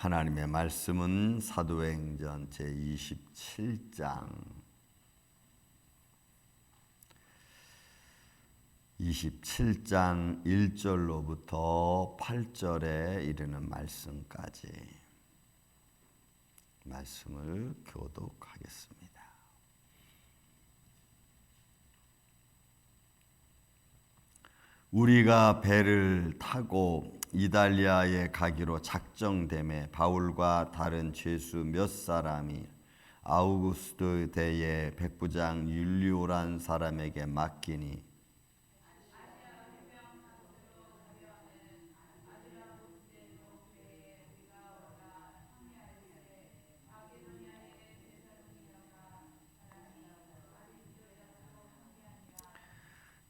하나님의 말씀은 사도행전 제27장 1절로부터 8절에 이르는 말씀까지 말씀을 교독하겠습니다. 우리가 배를 타고 이달리아에 가기로 작정되매 바울과 다른 죄수 몇 사람이 아우구스도 대의 백부장 율리오란 사람에게 맡기니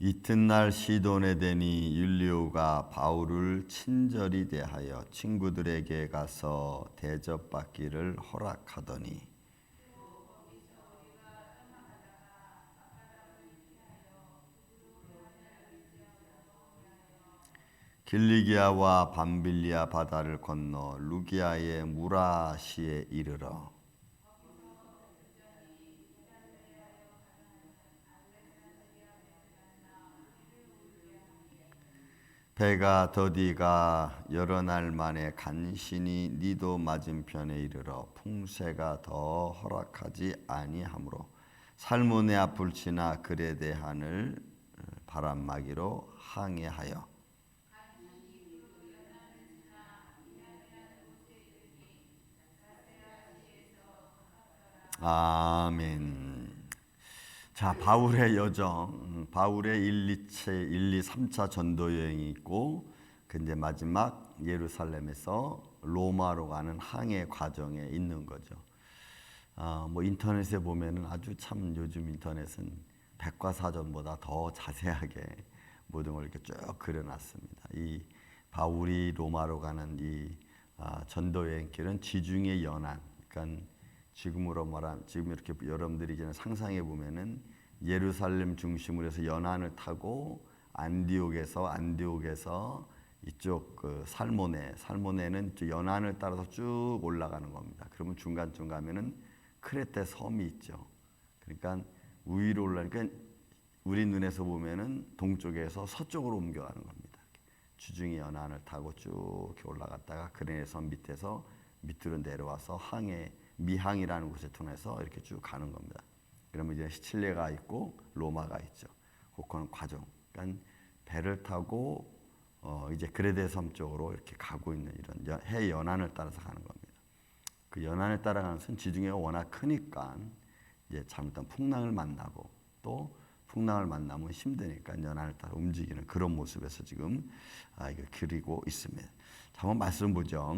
이튿날 시돈에 되니 율리오가 바울을 친절히 대하여 친구들에게 가서 대접받기를 허락하더니 길리기아와 밤빌리아 바다를 건너 루기아의 무라시에 이르러 배가 더디가 여러 날 만에 간신히 니도 맞은편에 이르러 풍세가 더 허락하지 아니하므로 살모네 앞을 지나 그레데한을 바람막이로 항해하여 아멘. 자, 바울의 여정, 바울의 1, 2, 3차 전도 여행이 있고, 근데 마지막 예루살렘에서 로마로 가는 항해 과정에 있는 거죠. 뭐 인터넷에 보면은 아주 참 요즘 인터넷은 백과사전보다 더 자세하게 모든 걸 이렇게 쭉 그려놨습니다. 이 바울이 로마로 가는 이 전도 여행길은 지중해 연안, 그러니까 지금으로 말하면 지금 이렇게 여러분들이 이제 상상해 보면은 예루살렘 중심으로 해서 연안을 타고 안디옥에서 이쪽 그 살모네는 연안을 따라서 쭉 올라가는 겁니다. 그러면 중간쯤 가면은 크레테 섬이 있죠. 그러니까 위로 올라니까 우리 눈에서 보면은 동쪽에서 서쪽으로 옮겨가는 겁니다. 지중해 연안을 타고 쭉 이렇게 올라갔다가 그레네 섬 밑에서 밑으로 내려와서 미항이라는 곳에 통해서 이렇게 쭉 가는 겁니다. 그러면 이제 시칠리아가 있고 로마가 있죠. 그건 과정. 그러니까 배를 타고 이제 그레데 섬 쪽으로 이렇게 가고 있는 이런 해 연안을 따라서 가는 겁니다. 그 연안을 따라가는 것은 지중해가 워낙 크니까 이제 잘못하면 풍랑을 만나고 또 풍랑을 만나면 힘드니까 연안을 따라 움직이는 그런 모습에서 지금 이걸 그리고 있습니다. 자, 한번 말씀 보죠.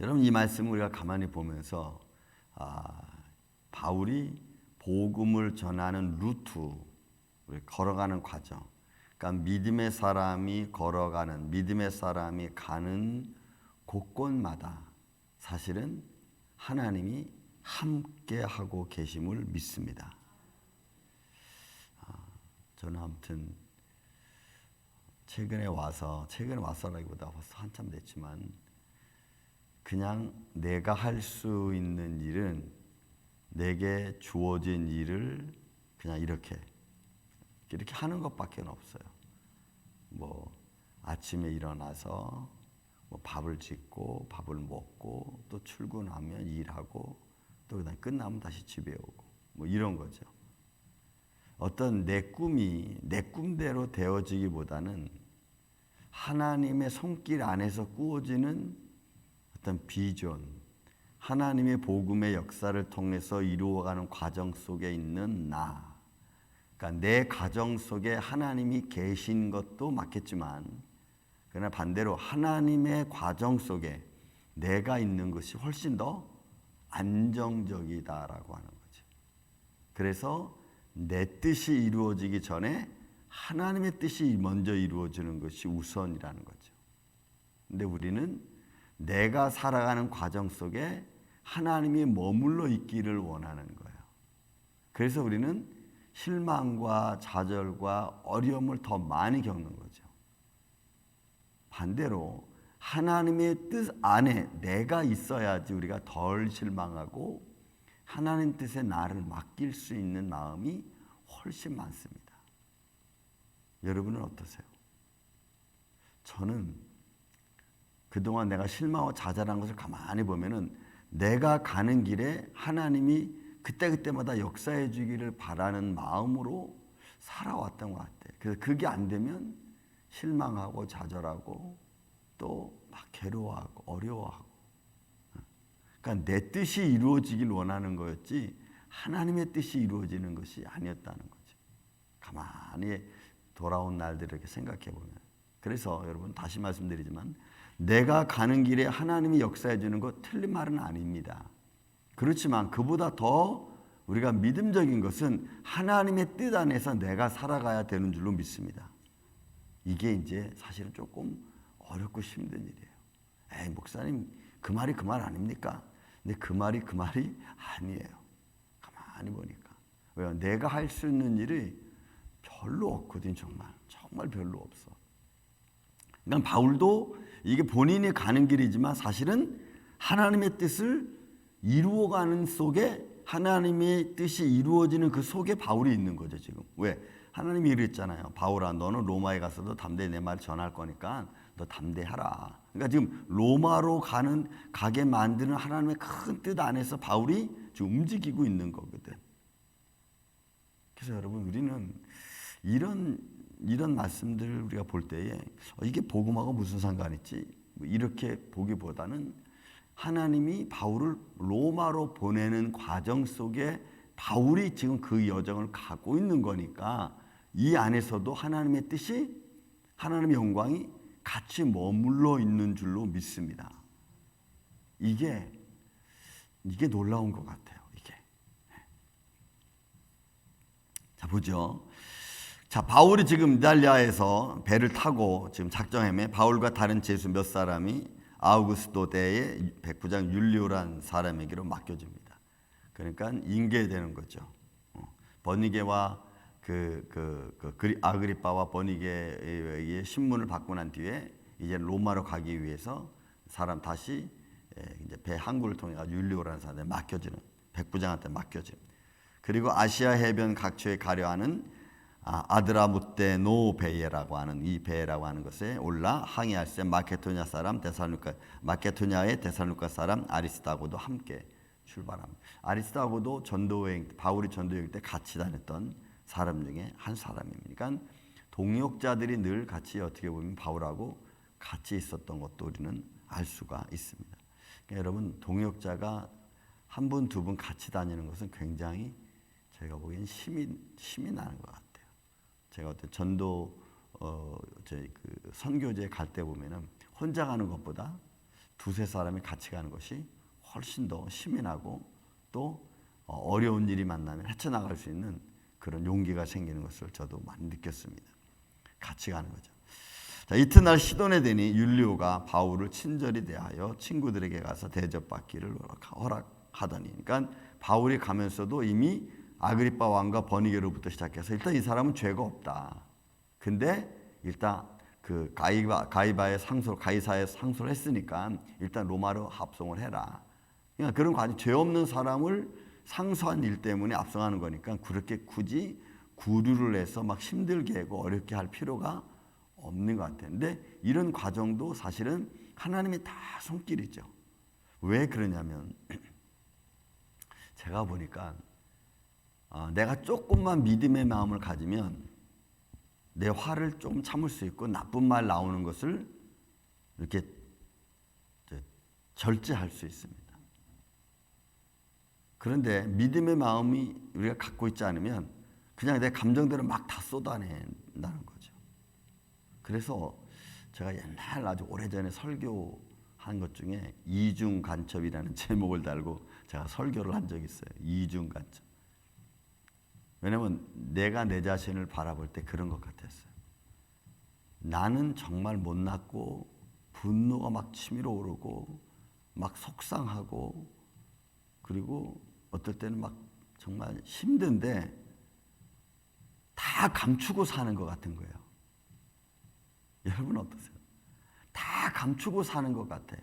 여러분 이 말씀을 우리가 가만히 보면서 바울이 복음을 전하는 루트, 걸어가는 과정, 그러니까 믿음의 사람이 가는 곳곳마다 사실은 하나님이 함께하고 계심을 믿습니다. 저는 아무튼 최근에 와서라기보다 벌써 한참 됐지만 그냥 내가 할 수 있는 일은 내게 주어진 일을 그냥 이렇게 하는 것밖에 없어요. 뭐 아침에 일어나서 뭐 밥을 짓고 밥을 먹고 또 출근하면 일하고 또 그다음 끝나면 다시 집에 오고 뭐 이런 거죠. 어떤 내 꿈이 내 꿈대로 되어지기보다는 하나님의 손길 안에서 꾸어지는 어떤 비전, 하나님의 복음의 역사를 통해서 이루어가는 과정 속에 있는 나. 그러니까 내 가정 속에 하나님이 계신 것도 맞겠지만 그러나 반대로 하나님의 과정 속에 내가 있는 것이 훨씬 더 안정적이다라고 하는 거죠. 그래서 내 뜻이 이루어지기 전에 하나님의 뜻이 먼저 이루어지는 것이 우선이라는 거죠. 근데 우리는 내가 살아가는 과정 속에 하나님이 머물러 있기를 원하는 거예요. 그래서 우리는 실망과 좌절과 어려움을 더 많이 겪는 거죠. 반대로 하나님의 뜻 안에 내가 있어야지 우리가 덜 실망하고 하나님 뜻에 나를 맡길 수 있는 마음이 훨씬 많습니다. 여러분은 어떠세요? 저는 그동안 내가 실망하고 좌절한 것을 가만히 보면은 내가 가는 길에 하나님이 그때그때마다 역사해 주기를 바라는 마음으로 살아왔던 것 같아요. 그래서 그게 안 되면 실망하고 좌절하고 또 막 괴로워하고 어려워하고. 그러니까 내 뜻이 이루어지길 원하는 거였지 하나님의 뜻이 이루어지는 것이 아니었다는 거죠. 가만히 돌아온 날들을 이렇게 생각해 보면. 그래서 여러분 다시 말씀드리지만 내가 가는 길에 하나님이 역사해 주는 것 틀린 말은 아닙니다. 그렇지만 그보다 더 우리가 믿음적인 것은 하나님의 뜻 안에서 내가 살아가야 되는 줄로 믿습니다. 이게 이제 사실은 조금 어렵고 힘든 일이에요. 에이, 목사님 그 말이 그 말 아닙니까? 근데 그 말이 아니에요. 가만히 보니까. 왜요? 내가 할 수 있는 일이 별로 없거든. 정말 별로 없어. 그러니까 바울도 이게 본인이 가는 길이지만 사실은 하나님의 뜻을 이루어가는 속에 하나님의 뜻이 이루어지는 그 속에 바울이 있는 거죠. 지금 왜? 하나님이 이랬잖아요. 바울아, 너는 로마에 가서도 담대히 내 말 전할 거니까 너 담대하라. 그러니까 지금 로마로 가게 만드는 하나님의 큰 뜻 안에서 바울이 지금 움직이고 있는 거거든. 그래서 여러분 우리는 이런 말씀들을 우리가 볼 때에 이게 복음하고 무슨 상관이 있지? 이렇게 보기보다는 하나님이 바울을 로마로 보내는 과정 속에 바울이 지금 그 여정을 가고 있는 거니까 이 안에서도 하나님의 뜻이 하나님의 영광이 같이 머물러 있는 줄로 믿습니다. 이게 놀라운 것 같아요. 이게. 자, 보죠. 자, 바울이 지금 이달리아에서 배를 타고 지금 작정함에 바울과 다른 제수 몇 사람이 아우구스도 대의 백부장 율리오란 사람에게로 맡겨집니다. 그러니까 인계되는 거죠. 버니게와 아그리빠와 버니게의 신문을 받고 난 뒤에 이제 로마로 가기 위해서 사람 다시 이제 배 항구를 통해 율리오라는 사람한테 맡겨지는 백부장한테 맡겨지는. 그리고 아시아 해변 각처에 가려 하는 아드라무떼노 배라고 하는 이 배라고 하는 것에 올라 항해할새 마케도냐 사람 마케도냐의 데살로니가 사람 아리스다고도 함께 출발합니다. 아리스다고도 바울이 전도여행 때 같이 다녔던 사람 중에 한 사람입니다. 그러니까 동역자들이 늘 같이 어떻게 보면 바울하고 같이 있었던 것도 우리는 알 수가 있습니다. 그러니까 여러분 동역자가 한 분, 두 분 같이 다니는 것은 굉장히 제가 보기엔 힘이 나는 것 같아요. 제가 어떤 전도 선교제 갈 때 보면은 혼자 가는 것보다 두세 사람이 같이 가는 것이 훨씬 더 힘이 나고 또 어려운 일이 만나면 헤쳐나갈 수 있는 그런 용기가 생기는 것을 저도 많이 느꼈습니다. 같이 가는 거죠. 자, 이튿날 시돈에 되니 율리오가 바울을 친절히 대하여 친구들에게 가서 대접받기를 허락하더니, 그러니까 바울이 가면서도 이미 아그리빠 왕과 버니게로부터 시작해서 일단 이 사람은 죄가 없다. 근데 일단 그 가이사의 상소를 했으니까 일단 로마로 합송을 해라. 그러니까 그런 과정, 죄 없는 사람을 상소한 일 때문에 압송하는 거니까 그렇게 굳이 구류를 해서 막 힘들게 하고 어렵게 할 필요가 없는 것 같아요. 근데 이런 과정도 사실은 하나님의 다 손길이죠. 왜 그러냐면 제가 보니까 내가 조금만 믿음의 마음을 가지면 내 화를 좀 참을 수 있고 나쁜 말 나오는 것을 이렇게 절제할 수 있습니다. 그런데 믿음의 마음이 우리가 갖고 있지 않으면 그냥 내 감정대로 막 다 쏟아낸다는 거죠. 그래서 제가 옛날 아주 오래전에 설교한 것 중에 이중간첩이라는 제목을 달고 제가 설교를 한 적이 있어요. 이중간첩. 왜냐하면 내가 내 자신을 바라볼 때 그런 것 같았어요. 나는 정말 못났고 분노가 막 치밀어 오르고 막 속상하고 그리고 어떨 때는 막 정말 힘든데 다 감추고 사는 것 같은 거예요. 여러분 어떠세요? 다 감추고 사는 것 같아.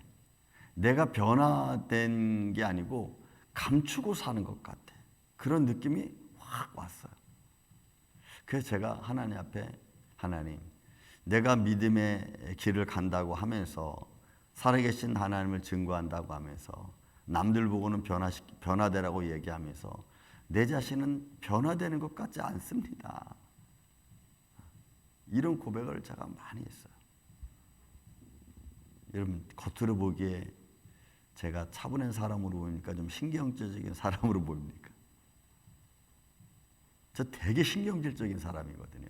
내가 변화된 게 아니고 감추고 사는 것 같아. 그런 느낌이 확 왔어요. 그래서 제가 하나님 앞에, 하나님, 내가 믿음의 길을 간다고 하면서, 살아계신 하나님을 증거한다고 하면서, 남들 보고는 변화되라고 얘기하면서 내 자신은 변화되는 것 같지 않습니다. 이런 고백을 제가 많이 했어요. 여러분, 겉으로 보기에 제가 차분한 사람으로 보입니까? 좀 신경질적인 사람으로 보입니까? 저 되게 신경질적인 사람이거든요.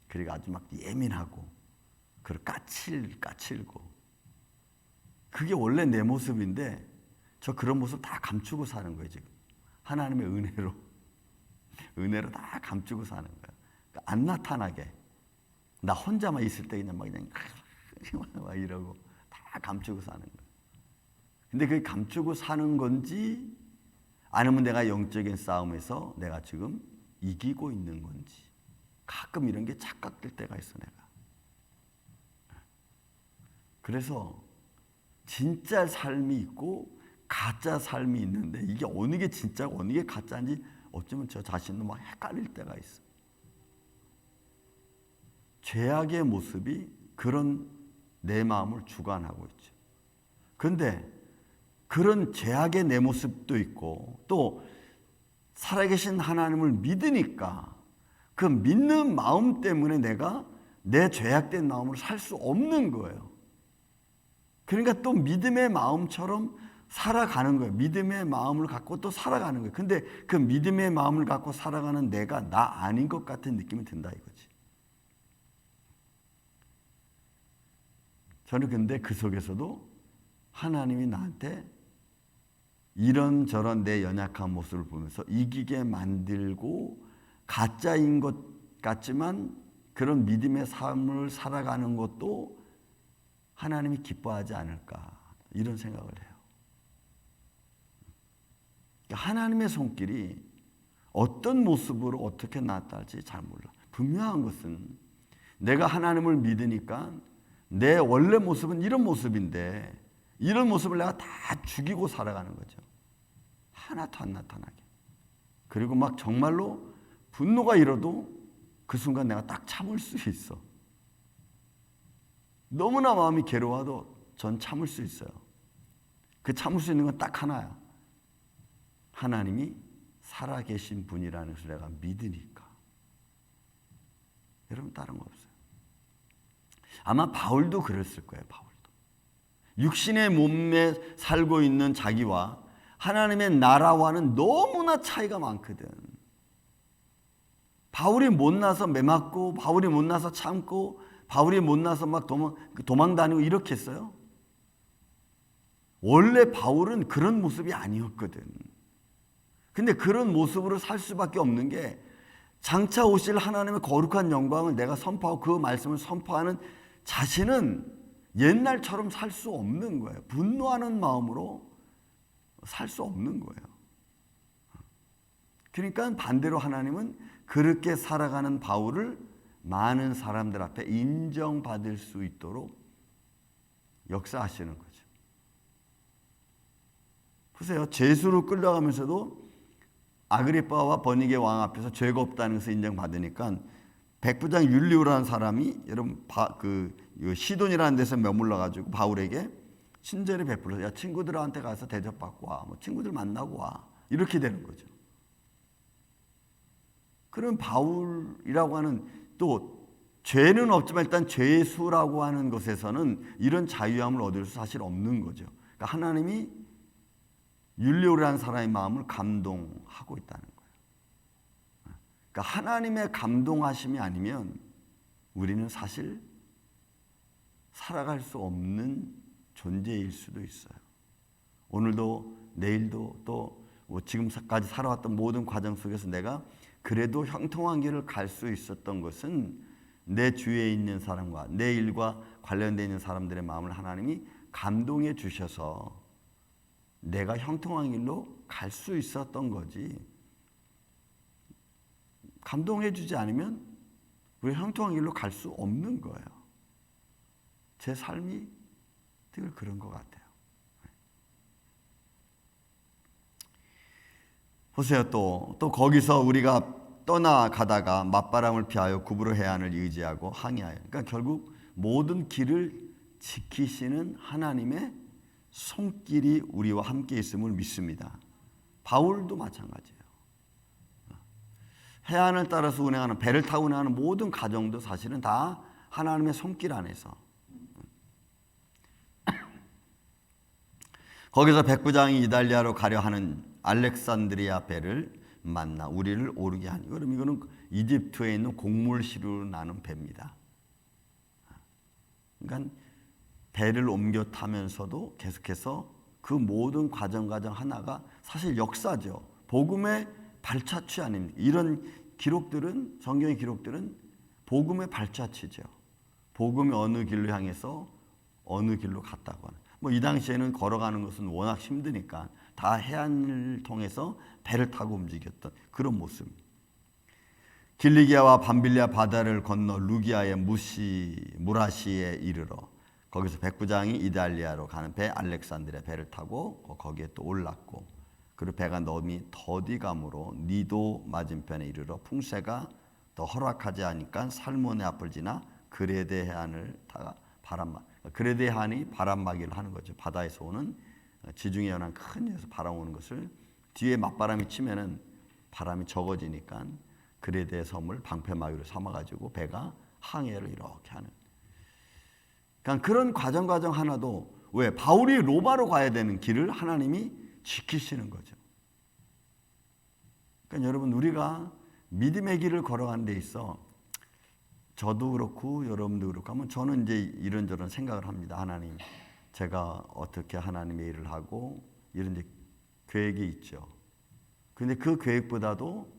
그리고 아주 막 예민하고, 그리고 까칠고. 그게 원래 내 모습인데, 저 그런 모습 다 감추고 사는 거예요, 지금. 하나님의 은혜로 다 감추고 사는 거예요. 그러니까 안 나타나게. 나 혼자만 있을 때 그냥 막 이러고 다 감추고 사는 거예요. 근데 그게 감추고 사는 건지, 아니면 내가 영적인 싸움에서 내가 지금 이기고 있는 건지, 가끔 이런 게 착각될 때가 있어, 내가. 그래서 진짜 삶이 있고 가짜 삶이 있는데, 이게 어느 게 진짜고 어느 게 가짜인지 어쩌면 저 자신도 막 헷갈릴 때가 있어. 죄악의 모습이 그런 내 마음을 주관하고 있죠. 그런데 그런 죄악의 내 모습도 있고, 또 살아계신 하나님을 믿으니까 그 믿는 마음 때문에 내가 내 죄악된 마음으로 살 수 없는 거예요. 그러니까 또 믿음의 마음처럼 살아가는 거예요. 믿음의 마음을 갖고 또 살아가는 거예요. 근데 그 믿음의 마음을 갖고 살아가는 내가 나 아닌 것 같은 느낌이 든다 이거지. 저는 근데 그 속에서도 하나님이 나한테 이런저런 내 연약한 모습을 보면서 이기게 만들고, 가짜인 것 같지만 그런 믿음의 삶을 살아가는 것도 하나님이 기뻐하지 않을까, 이런 생각을 해요. 하나님의 손길이 어떤 모습으로 어떻게 나타날지 잘 몰라. 분명한 것은 내가 하나님을 믿으니까 내 원래 모습은 이런 모습인데, 이런 모습을 내가 다 죽이고 살아가는 거죠. 하나도 안 나타나게. 그리고 막 정말로 분노가 일어도 그 순간 내가 딱 참을 수 있어. 너무나 마음이 괴로워도 전 참을 수 있어요. 그 참을 수 있는 건 딱 하나야. 하나님이 살아계신 분이라는 것을 내가 믿으니까. 여러분, 다른 거 없어요. 아마 바울도 그랬을 거예요. 바울도 육신의 몸에 살고 있는 자기와 하나님의 나라와는 너무나 차이가 많거든. 바울이 못나서 매맞고, 바울이 못나서 참고, 바울이 못나서 막 도망 다니고 이렇게 했어요. 원래 바울은 그런 모습이 아니었거든. 근데 그런 모습으로 살 수밖에 없는 게, 장차 오실 하나님의 거룩한 영광을 내가 선포하고 그 말씀을 선포하는 자신은 옛날처럼 살 수 없는 거예요. 분노하는 마음으로 살 수 없는 거예요. 그러니까 반대로 하나님은 그렇게 살아가는 바울을 많은 사람들 앞에 인정받을 수 있도록 역사하시는 거죠. 보세요. 죄수로 끌려가면서도 아그리빠와 버니게 왕 앞에서 죄가 없다는 것을 인정받으니까 백부장 율리오라는 사람이, 여러분, 시돈이라는 데서 머물러 가지고 바울에게 친절히 베풀어서, 야, 친구들한테 가서 대접받고 와, 뭐 친구들 만나고 와, 이렇게 되는 거죠. 그럼 바울이라고 하는, 또 죄는 없지만 일단 죄수라고 하는 것에서는 이런 자유함을 얻을 수 사실 없는 거죠. 그러니까 하나님이 율리오라는 사람의 마음을 감동하고 있다는 거예요. 그러니까 하나님의 감동하심이 아니면 우리는 사실 살아갈 수 없는 존재일 수도 있어요. 오늘도 내일도 또 지금까지 살아왔던 모든 과정 속에서 내가 그래도 형통한 길을 갈 수 있었던 것은 내 주위에 있는 사람과 내 일과 관련되어 있는 사람들의 마음을 하나님이 감동해 주셔서 내가 형통한 길로 갈 수 있었던 거지, 감동해 주지 않으면 우리 형통한 길로 갈 수 없는 거예요. 제 삶이 늘 그런 것 같아요. 보세요. 또 거기서 우리가 떠나가다가 맞바람을 피하여 구부로 해안을 의지하고 항해하여. 그러니까 결국 모든 길을 지키시는 하나님의 손길이 우리와 함께 있음을 믿습니다. 바울도 마찬가지예요. 해안을 따라서 운행하는, 배를 타고 운행하는 모든 과정도 사실은 다 하나님의 손길 안에서. 거기서 백부장이 이달리아로 가려 하는 알렉산드리아 배를 만나 우리를 오르게 하니. 그럼 이거는 이집트에 있는 곡물시루로 나는 배입니다. 그러니까 배를 옮겨 타면서도 계속해서 그 모든 과정 하나가 사실 역사죠. 복음의 발자취 아닙니까? 이런 기록들은, 성경의 기록들은 복음의 발자취죠. 복음이 어느 길로 향해서 어느 길로 갔다고 하는. 이 당시에는 걸어가는 것은 워낙 힘드니까 다 해안을 통해서 배를 타고 움직였던 그런 모습. 길리기아와 밤빌리아 바다를 건너 루기아의 무라시에 이르러 거기서 백부장이 이달리아로 가는 배 알렉산드리아 배를 타고 거기에 또 올랐고, 그리고 배가 너미 더디감으로 니도 맞은편에 이르러 풍세가 더 허락하지 않으니까 살모네 앞을 지나 그레데 해안을 타가 그레데 해안이 바람막이를 하는 거죠. 바다에서 오는 지중해 연안 큰 데서 바람 오는 것을 뒤에 맞바람이 치면은 바람이 적어지니까 그레데 섬을 방패막이로 삼아가지고 배가 항해를 이렇게 하는. 그러니까 그런 과정 하나도 왜 바울이 로마로 가야 되는 길을 하나님이 지키시는 거죠. 그러니까 여러분, 우리가 믿음의 길을 걸어가는 데 있어 저도 그렇고 여러분도 그렇고 하면 저는 이제 이런저런 생각을 합니다. 하나님, 제가 어떻게 하나님의 일을 하고 이런 이제 계획이 있죠. 근데 그 계획보다도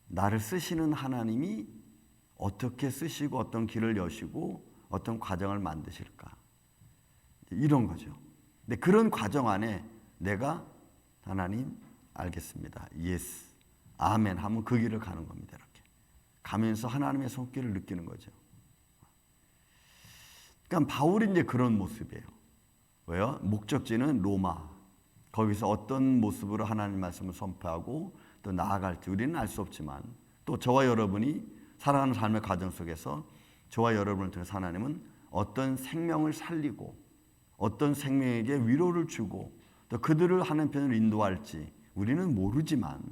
나를 쓰시는 하나님이 어떻게 쓰시고 어떤 길을 여시고 어떤 과정을 만드실까, 이런 거죠. 근데 그런 과정 안에 내가 하나님 알겠습니다, 예스, 아멘 하면 그 길을 가는 겁니다. 이렇게 가면서 하나님의 손길을 느끼는 거죠. 그러니까 바울이 이제 그런 모습이에요. 왜요? 목적지는 로마. 거기서 어떤 모습으로 하나님 말씀을 선포하고 또 나아갈지 우리는 알 수 없지만, 또 저와 여러분이 살아가는 삶의 과정 속에서 저와 여러분을 통해서 하나님은 어떤 생명을 살리고 어떤 생명에게 위로를 주고 또 그들을 하나님 편으로 인도할지 우리는 모르지만,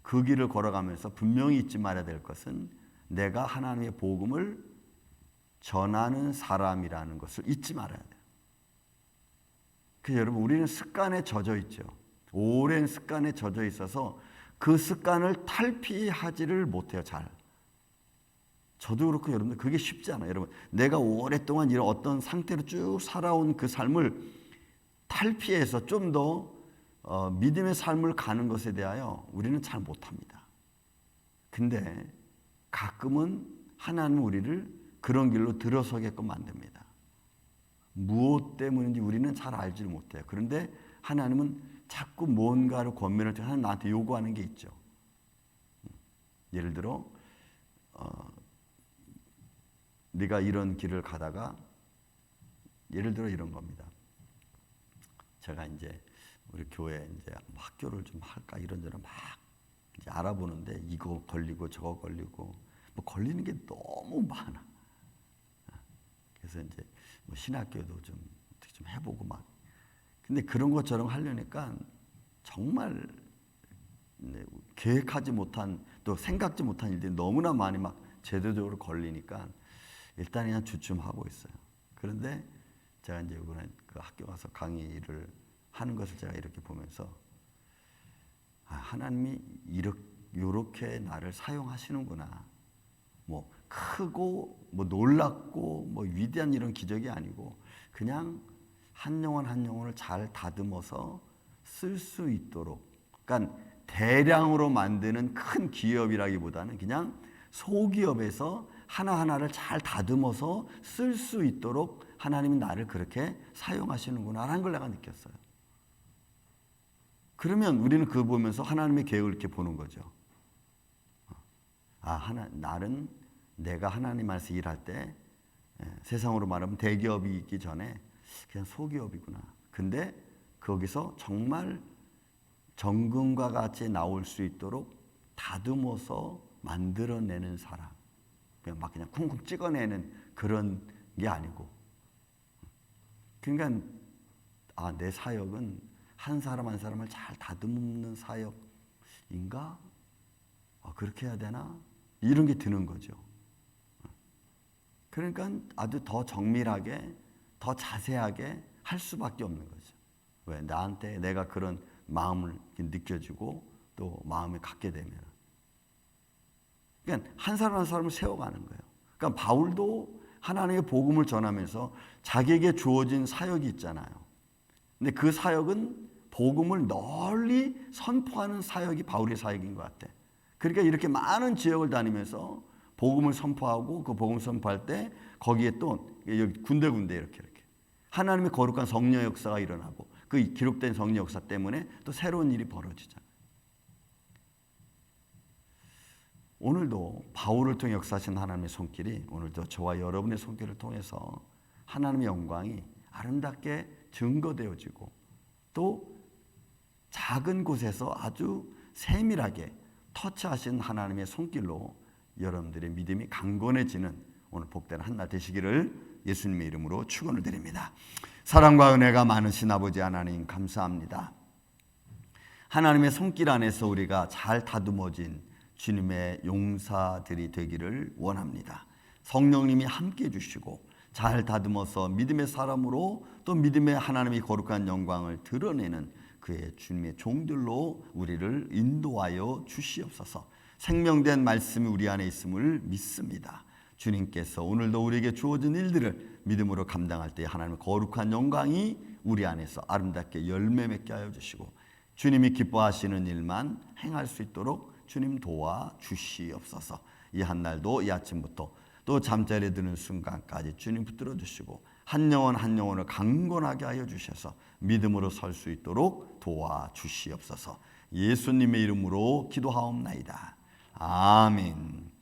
그 길을 걸어가면서 분명히 잊지 말아야 될 것은 내가 하나님의 복음을 전하는 사람이라는 것을 잊지 말아야 돼요. 그래서 여러분, 우리는 습관에 젖어 있죠. 오랜 습관에 젖어 있어서 그 습관을 탈피하지를 못해요. 잘. 저도 그렇고 여러분들 그게 쉽지 않아요. 여러분, 내가 오랫동안 이런 어떤 상태로 쭉 살아온 그 삶을 탈피해서 좀 더 믿음의 삶을 가는 것에 대하여 우리는 잘 못합니다. 근데 가끔은 하나님은 우리를 그런 길로 들어서게끔 만듭니다. 무엇 때문인지 우리는 잘 알지 못해요. 그런데 하나님은 자꾸 뭔가를 권면을 통해 나한테 요구하는 게 있죠. 예를 들어 네가 이런 길을 가다가, 예를 들어 이런 겁니다. 제가 이제 우리 교회 이제 학교를 좀 할까 이런저런 막 이제 알아보는데 이거 걸리고 저거 걸리고 뭐 걸리는 게 너무 많아. 그래서 이제 뭐 신학교도 좀 어떻게 좀 해보고 막. 근데 그런 것처럼 하려니까 정말 계획하지 못한 또 생각지 못한 일들이 너무나 많이 막 제도적으로 걸리니까 일단 그냥 주춤하고 있어요. 그런데 제가 이제 이번에 그 학교 가서 강의를 하는 것을 제가 이렇게 보면서 하나님이 이렇게 나를 사용하시는구나. 뭐 크고 뭐 놀랍고 뭐 위대한 이런 기적이 아니고 그냥 한 영혼 한 영혼을 잘 다듬어서 쓸 수 있도록, 그러니까 대량으로 만드는 큰 기업이라기보다는 그냥 소기업에서 하나하나를 잘 다듬어서 쓸 수 있도록 하나님이 나를 그렇게 사용하시는구나라는 걸 내가 느꼈어요. 그러면 우리는 그거 보면서 하나님의 계획을 이렇게 보는 거죠. 나는 내가 하나님 안에서 일할 때 세상으로 말하면 대기업이 있기 전에 그냥 소기업이구나. 근데 거기서 정말 정금과 같이 나올 수 있도록 다듬어서 만들어내는 사람. 그냥 쿵쿵 찍어내는 그런 게 아니고. 그러니까 내 사역은 한 사람 한 사람을 잘 다듬는 사역인가? 그렇게 해야 되나? 이런 게 드는 거죠. 그러니까 아주 더 정밀하게, 더 자세하게 할 수밖에 없는 거죠. 왜? 나한테 내가 그런 마음을 느껴지고 또 마음을 갖게 되면. 그러니까 한 사람 한 사람을 세워가는 거예요. 그러니까 바울도 하나님의 복음을 전하면서 자기에게 주어진 사역이 있잖아요. 근데 그 사역은 복음을 널리 선포하는 사역이 바울의 사역인 것 같아. 그러니까 이렇게 많은 지역을 다니면서 복음을 선포하고 그 복음 선포할 때 거기에 또 여기 군데군데 이렇게 하나님의 거룩한 성령 역사가 일어나고 그 기록된 성령 역사 때문에 또 새로운 일이 벌어지잖아요. 오늘도 바울을 통해 역사하신 하나님의 손길이 오늘도 저와 여러분의 손길을 통해서 하나님의 영광이 아름답게 증거되어지고 또 작은 곳에서 아주 세밀하게 터치하신 하나님의 손길로 여러분들의 믿음이 강건해지는 오늘 복된 한날 되시기를 예수님의 이름으로 축원을 드립니다. 사랑과 은혜가 많으신 아버지 하나님 감사합니다. 하나님의 손길 안에서 우리가 잘 다듬어진 주님의 용사들이 되기를 원합니다. 성령님이 함께해 주시고 잘 다듬어서 믿음의 사람으로 또 믿음의 하나님의 거룩한 영광을 드러내는 그의 주님의 종들로 우리를 인도하여 주시옵소서. 생명된 말씀이 우리 안에 있음을 믿습니다. 주님께서 오늘도 우리에게 주어진 일들을 믿음으로 감당할 때 하나님의 거룩한 영광이 우리 안에서 아름답게 열매 맺게 하여 주시고 주님이 기뻐하시는 일만 행할 수 있도록 주님 도와 주시옵소서. 이 한날도 이 아침부터 또 잠자리에 드는 순간까지 주님 붙들어 주시고 한 영혼 한 영혼을 강건하게 하여 주셔서 믿음으로 설 수 있도록 도와 주시옵소서. 예수님의 이름으로 기도하옵나이다. 아멘.